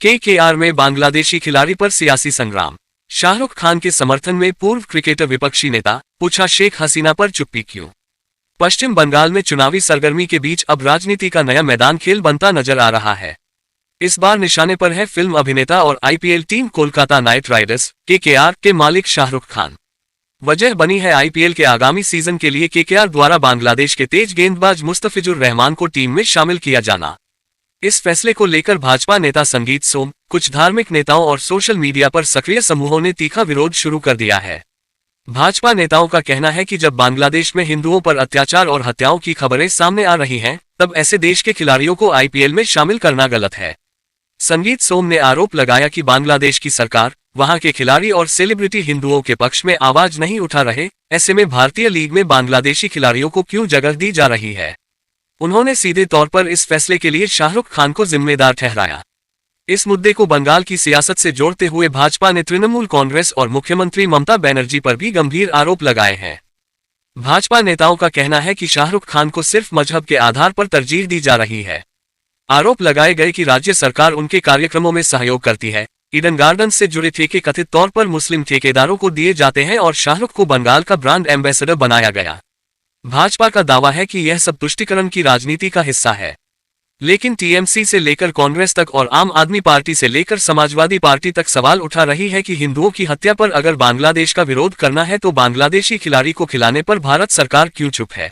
KKR में बांग्लादेशी खिलाड़ी पर सियासी संग्राम। शाहरुख खान के समर्थन में पूर्व क्रिकेटर विपक्षी नेता, पूछा शेख हसीना पर चुप्पी क्यों। पश्चिम बंगाल में चुनावी सरगर्मी के बीच अब राजनीति का नया मैदान खेल बनता नजर आ रहा है। इस बार निशाने पर है फिल्म अभिनेता और IPL team Kolkata night Riders KKR के मालिक शाहरुख खान। वजह बनी है आईपीएल के आगामी सीजन के लिए केकेआर द्वारा बांग्लादेश के तेज गेंदबाज मुस्तफिजुर रहमान को टीम में शामिल किया जाना। इस फैसले को लेकर भाजपा नेता संगीत सोम, कुछ धार्मिक नेताओं और सोशल मीडिया पर सक्रिय समूहों ने तीखा विरोध शुरू कर दिया है। भाजपा नेताओं का कहना है कि जब बांग्लादेश में हिंदुओं पर अत्याचार और हत्याओं की खबरें सामने आ रही हैं, तब ऐसे देश के खिलाड़ियों को आईपीएल में शामिल करना गलत है। संगीत सोम ने आरोप लगाया कि बांग्लादेश की सरकार, वहां के खिलाड़ी और सेलिब्रिटी हिंदुओं के पक्ष में आवाज नहीं उठा रहे, ऐसे में भारतीय लीग में बांग्लादेशी खिलाड़ियों को क्यों जगह दी जा रही है। उन्होंने सीधे तौर पर इस फैसले के लिए शाहरुख खान को जिम्मेदार ठहराया। इस मुद्दे को बंगाल की सियासत से जोड़ते हुए भाजपा ने तृणमूल कांग्रेस और मुख्यमंत्री ममता बनर्जी पर भी गंभीर आरोप लगाए हैं। भाजपा नेताओं का कहना है कि शाहरुख खान को सिर्फ मजहब के आधार पर तरजीह दी जा रही है। आरोप लगाए गए कि राज्य सरकार उनके कार्यक्रमों में सहयोग करती है। ईडन गार्डन्स से जुड़े ठेके कथित तौर पर मुस्लिम ठेकेदारों को दिए जाते हैं और शाहरुख को बंगाल का ब्रांड एम्बेसडर बनाया गया। भाजपा का दावा है कि यह सब तुष्टीकरण की राजनीति का हिस्सा है, लेकिन टीएमसी से लेकर कांग्रेस तक और आम आदमी पार्टी से लेकर समाजवादी पार्टी तक सवाल उठा रही है कि हिंदुओं की हत्या पर अगर बांग्लादेश का विरोध करना है तो बांग्लादेशी खिलाड़ी को खिलाने पर भारत सरकार क्यों चुप है।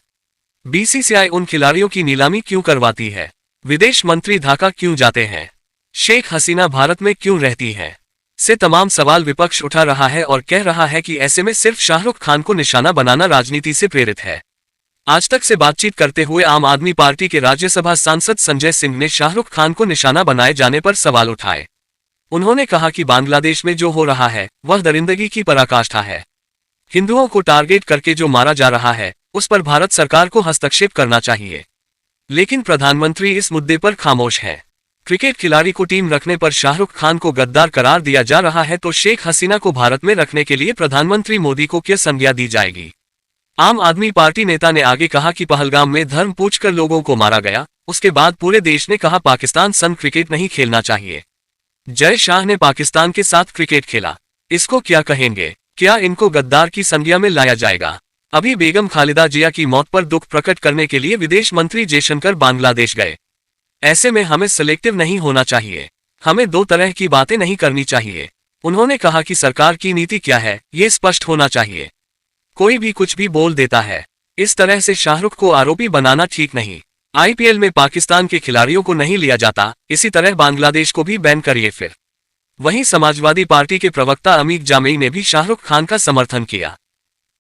बीसीसीआई उन खिलाड़ियों की नीलामी क्यों करवाती है। विदेश मंत्री ढाका क्यों जाते हैं। शेख हसीना भारत में क्यों रहती है, से तमाम सवाल विपक्ष उठा रहा है और कह रहा है कि ऐसे में सिर्फ शाहरुख खान को निशाना बनाना राजनीति से प्रेरित है। आज तक से बातचीत करते हुए आम आदमी पार्टी के राज्यसभा सांसद संजय सिंह ने शाहरुख खान को निशाना बनाए जाने पर सवाल उठाए। उन्होंने कहा कि बांग्लादेश में जो हो रहा है वह दरिंदगी की पराकाष्ठा है। हिंदुओं को टारगेट करके जो मारा जा रहा है उस पर भारत सरकार को हस्तक्षेप करना चाहिए, लेकिन प्रधानमंत्री इस मुद्दे पर खामोश हैं। क्रिकेट खिलाड़ी को टीम रखने पर शाहरुख खान को गद्दार करार दिया जा रहा है तो शेख हसीना को भारत में रखने के लिए प्रधानमंत्री मोदी को क्या संज्ञा दी जाएगी। आम आदमी पार्टी नेता ने आगे कहा कि पहलगाम में धर्म पूछकर लोगों को मारा गया, उसके बाद पूरे देश ने कहा पाकिस्तान संग क्रिकेट नहीं खेलना चाहिए। जय शाह ने पाकिस्तान के साथ क्रिकेट खेला, इसको क्या कहेंगे। क्या इनको गद्दार की संज्ञा में लाया जाएगा। अभी बेगम खालिदा जिया की मौत पर दुख प्रकट करने के लिए विदेश मंत्री जयशंकर बांग्लादेश गए। ऐसे में हमें सिलेक्टिव नहीं होना चाहिए, हमें दो तरह की बातें नहीं करनी चाहिए। उन्होंने कहा कि सरकार की नीति क्या है ये स्पष्ट होना चाहिए। कोई भी कुछ भी बोल देता है, इस तरह से शाहरुख को आरोपी बनाना ठीक नहीं। आईपीएल में पाकिस्तान के खिलाड़ियों को नहीं लिया जाता, इसी तरह बांग्लादेश को भी बैन करिए फिर। वहीं समाजवादी पार्टी के प्रवक्ता अमीक जामेई ने भी शाहरुख खान का समर्थन किया।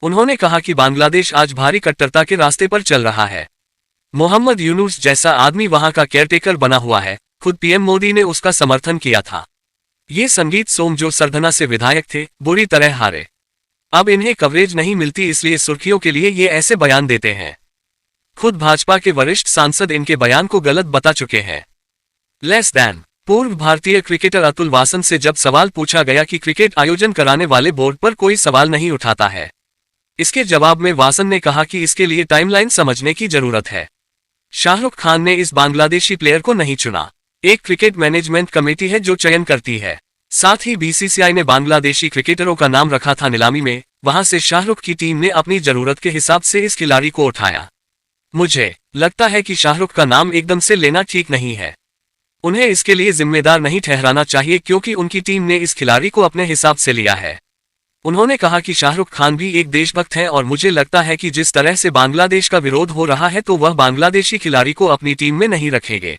उन्होंने कहा कि बांग्लादेश आज भारी कट्टरता के रास्ते पर चल रहा है। मोहम्मद यूनुस जैसा आदमी वहां का केयरटेकर बना हुआ है, खुद पीएम मोदी ने उसका समर्थन किया था। ये संगीत सोम जो सरधना से विधायक थे, बुरी तरह हारे। अब इन्हें कवरेज नहीं मिलती, इसलिए सुर्खियों के लिए ये ऐसे बयान देते हैं। खुद भाजपा के वरिष्ठ सांसद इनके बयान को गलत बता चुके हैं। लेस दैन पूर्व भारतीय क्रिकेटर अतुल वासन से जब सवाल पूछा गया कि क्रिकेट आयोजन कराने वाले बोर्ड पर कोई सवाल नहीं उठाता है, इसके जवाब में वासन ने कहा कि इसके लिए टाइमलाइन समझने की जरूरत है। शाहरुख खान ने इस बांग्लादेशी प्लेयर को नहीं चुना, एक क्रिकेट मैनेजमेंट कमेटी है जो चयन करती है। साथ ही बीसीसीआई ने बांग्लादेशी क्रिकेटरों का नाम रखा था नीलामी में, वहां से शाहरुख की टीम ने अपनी जरूरत के हिसाब से इस खिलाड़ी को उठाया। मुझे लगता है कि शाहरुख का नाम एकदम से लेना ठीक नहीं है। उन्हें इसके लिए जिम्मेदार नहीं ठहराना चाहिए क्योंकि उनकी टीम ने इस खिलाड़ी को अपने हिसाब से लिया है। उन्होंने कहा कि शाहरुख खान भी एक देशभक्त हैं और मुझे लगता है कि जिस तरह से बांग्लादेश का विरोध हो रहा है तो वह बांग्लादेशी खिलाड़ी को अपनी टीम में नहीं रखेंगे।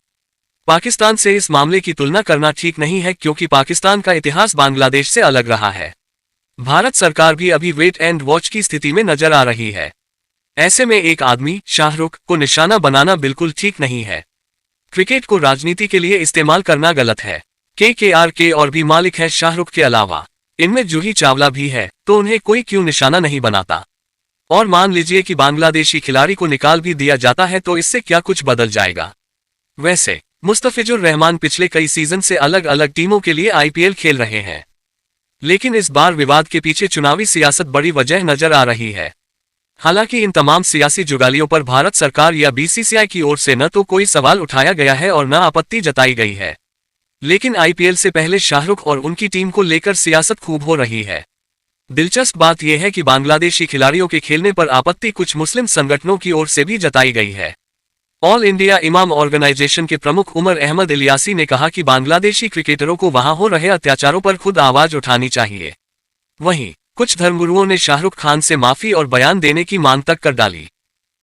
पाकिस्तान से इस मामले की तुलना करना ठीक नहीं है क्योंकि पाकिस्तान का इतिहास बांग्लादेश से अलग रहा है। भारत सरकार भी अभी वेट एंड वॉच की स्थिति में नजर आ रही है। ऐसे में एक आदमी शाहरुख को निशाना बनाना बिल्कुल ठीक नहीं है। क्रिकेट को राजनीति के लिए इस्तेमाल करना गलत है। केकेआर के और भी मालिक है शाहरुख के अलावा, इनमें जूही चावला भी है, तो उन्हें कोई क्यों निशाना नहीं बनाता। और मान लीजिए कि बांग्लादेशी खिलाड़ी को निकाल भी दिया जाता है तो इससे क्या कुछ बदल जाएगा। वैसे मुस्तफिजुर रहमान पिछले कई सीजन से अलग अलग टीमों के लिए आईपीएल खेल रहे हैं, लेकिन इस बार विवाद के पीछे चुनावी सियासत बड़ी वजह नजर आ रही है। हालांकि इन तमाम सियासी जुगालियों पर भारत सरकार या बीसीसीआई की ओर से न तो कोई सवाल उठाया गया है और न आपत्ति जताई गई है। लेकिन आईपीएल से पहले शाहरुख और उनकी टीम को लेकर सियासत खूब हो रही है। दिलचस्प बात यह है कि बांग्लादेशी खिलाड़ियों के खेलने पर आपत्ति कुछ मुस्लिम संगठनों की ओर से भी जताई गई है। ऑल इंडिया इमाम ऑर्गेनाइजेशन के प्रमुख उमर अहमद इलियासी ने कहा कि बांग्लादेशी क्रिकेटरों को वहां हो रहे अत्याचारों पर खुद आवाज उठानी चाहिए। वहीं कुछ धर्मगुरुओं ने शाहरुख खान से माफी और बयान देने की मांग तक कर डाली।